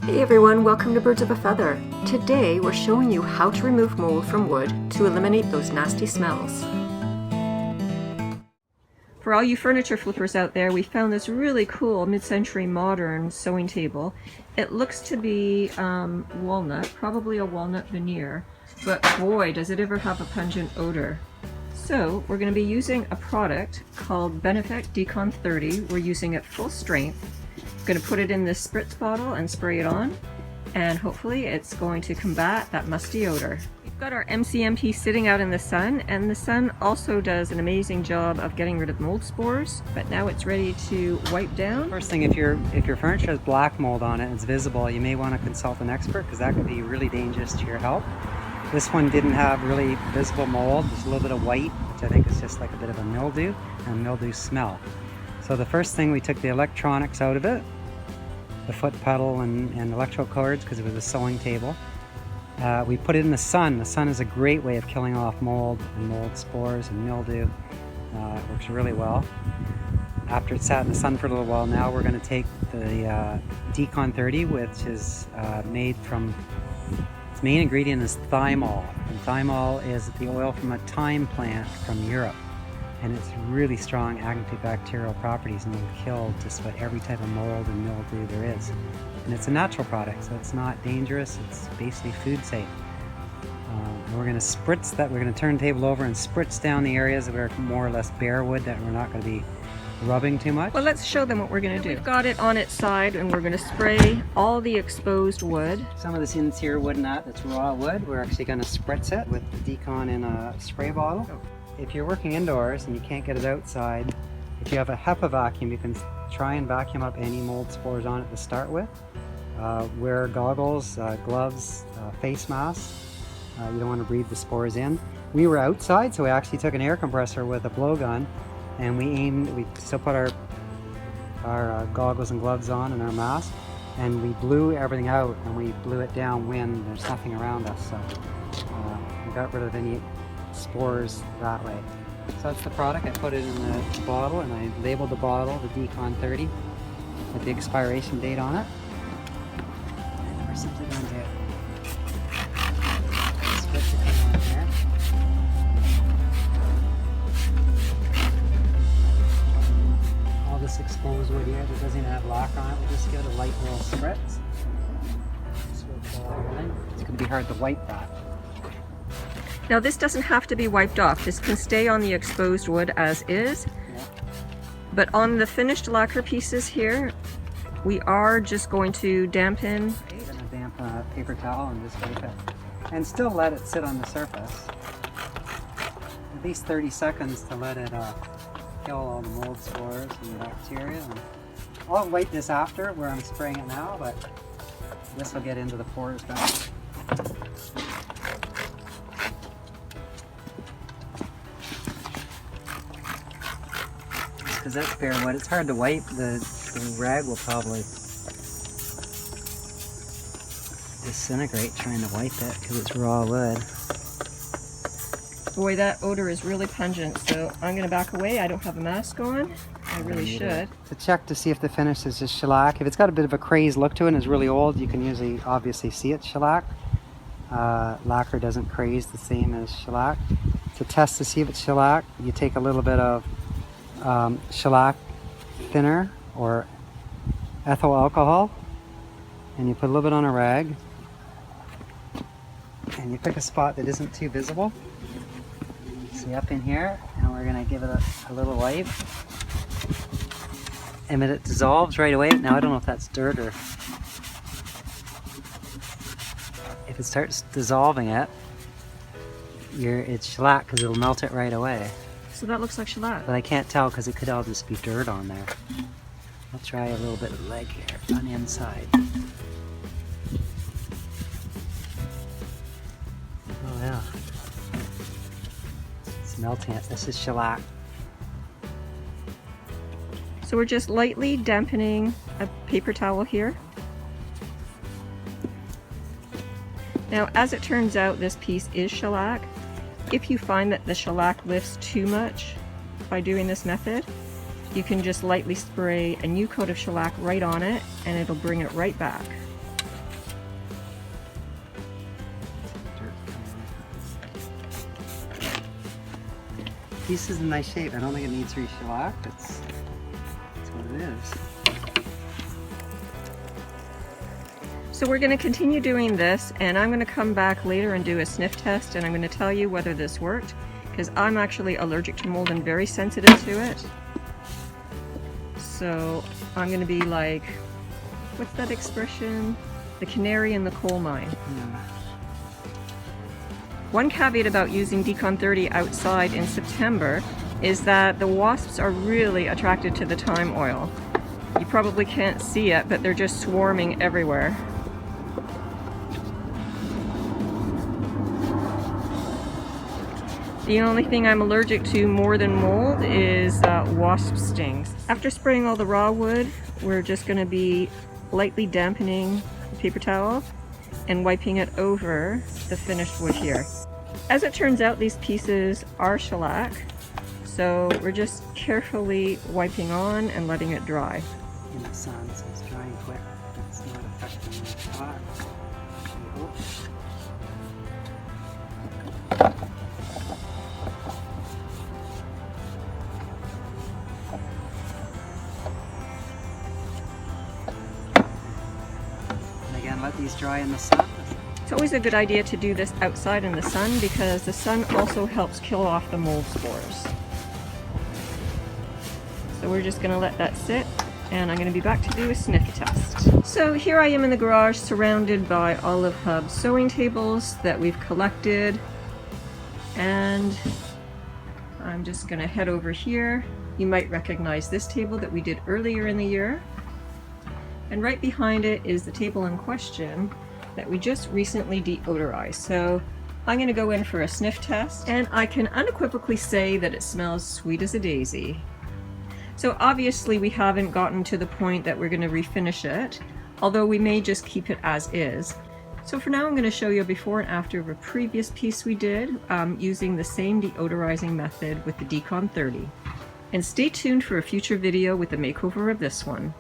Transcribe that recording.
Hey everyone, welcome to Birds of a Feather. Today we're showing you how to remove mold from wood to eliminate those nasty smells. For all you furniture flippers out there, we found this really cool mid-century modern sewing table. It looks to be walnut, probably a walnut veneer, but boy does it ever have a pungent odor. So we're going to be using a product called Benefect Decon 30. We're using it full strength. Going to put it in this spritz bottle and spray it on, and hopefully it's going to combat that musty odor. We've got our MCMP sitting out in the sun, and the sun also does an amazing job of getting rid of mold spores, but now it's ready to wipe down. First thing, if your furniture has black mold on it, it's visible, you may want to consult an expert because that could be really dangerous to your health. This one didn't have really visible mold, there's a little bit of white, which I think is just like a bit of a mildew and mildew smell. So the first thing, we took the electronics out of it, the foot pedal and electrical cords, because it was a sewing table. We put it in the sun. The sun is a great way of killing off mold and mold spores and mildew. It works really well. After it sat in the sun for a little while, now we're going to take the Decon 30, which is made from, its main ingredient is thymol. And thymol is the oil from a thyme plant from Europe. And it's really strong antibacterial properties and will kill just about every type of mold and mildew there is. And it's a natural product, so it's not dangerous, it's basically food safe. We're going to spritz that, we're going to turn the table over and spritz down the areas that are more or less bare wood that we're not going to be rubbing too much. Well, let's show them what we're going to do. We've got it on its side and we're going to spray all the exposed wood. Some of this interior wood nut that's raw wood, we're actually going to spritz it with the Decon in a spray bottle. If you're working indoors and you can't get it outside, if you have a HEPA vacuum, you can try and vacuum up any mold spores on it to start with. Wear goggles, gloves, face masks. You don't want to breathe the spores in. We were outside, so we actually took an air compressor with a blowgun, and we still put our goggles and gloves on and our mask, and we blew everything out, and we blew it downwind. There's nothing around us, so we got rid of any spores that way. So that's the product. I put it in the bottle and I labeled the bottle, the Decon 30, with the expiration date on it. And we're simply going to switch it on here. All this exposed wood here that doesn't even have lacquer on it, we'll just give it a light little spritz. It's going to be hard to wipe that. Now this doesn't have to be wiped off. This can stay on the exposed wood as is. Yeah. But on the finished lacquer pieces here, we are just going to dampen. I'm going to dampen a paper towel and just wipe it. And still let it sit on the surface. At least 30 seconds to let it kill all the mold spores and the bacteria. And I'll wipe this after where I'm spraying it now, but this will get into the pores better. Because that's bare wood, it's hard to wipe. The rag will probably disintegrate trying to wipe it because it's raw wood. Boy, that odor is really pungent, so I'm going to back away. I don't have a mask on. I really should. To check to see if the finish is just shellac. If it's got a bit of a crazed look to it and is really old, you can usually obviously see it's shellac. Lacquer doesn't craze the same as shellac. To test to see if it's shellac, you take a little bit of shellac thinner or ethyl alcohol, and you put a little bit on a rag, and you pick a spot that isn't too visible. See up in here, and we're going to give it a little wipe, and it dissolves right away. Now I don't know if that's dirt or if it starts dissolving it's shellac because it'll melt it right away. So that looks like shellac. But I can't tell because it could all just be dirt on there. I'll try a little bit of leg here on the inside. Oh yeah. It's melting it. This is shellac. So we're just lightly dampening a paper towel here. Now, as it turns out, this piece is shellac. If you find that the shellac lifts too much by doing this method, you can just lightly spray a new coat of shellac right on it and it'll bring it right back. piece is in nice shape. I don't think it needs re-shellacked. That's what it is. So we're going to continue doing this, and I'm going to come back later and do a sniff test, and I'm going to tell you whether this worked, because I'm actually allergic to mold and very sensitive to it. So I'm going to be like, what's that expression? The canary in the coal mine. Yeah. One caveat about using Decon 30 outside in September is that the wasps are really attracted to the thyme oil. You probably can't see it, but they're just swarming everywhere. The only thing I'm allergic to more than mold is wasp stings. After spraying all the raw wood, we're just going to be lightly dampening the paper towel and wiping it over the finished wood here. As it turns out, these pieces are shellac, so we're just carefully wiping on and letting it dry. In the sun, so it's drying quick. It's not affecting the shellac. And again, let these dry in the sun. It's always a good idea to do this outside in the sun because the sun also helps kill off the mold spores. So we're just going to let that sit, and I'm going to be back to do a sniff test. So here I am in the garage surrounded by Olive Hub sewing tables that we've collected, and I'm just going to head over here. You might recognize this table that we did earlier in the year, and right behind it is the table in question that we just recently deodorized. So I'm going to go in for a sniff test, and I can unequivocally say that it smells sweet as a daisy. So obviously we haven't gotten to the point that we're going to refinish it, although we may just keep it as is. So for now I'm going to show you a before and after of a previous piece we did using the same deodorizing method with the Decon 30. And stay tuned for a future video with the makeover of this one.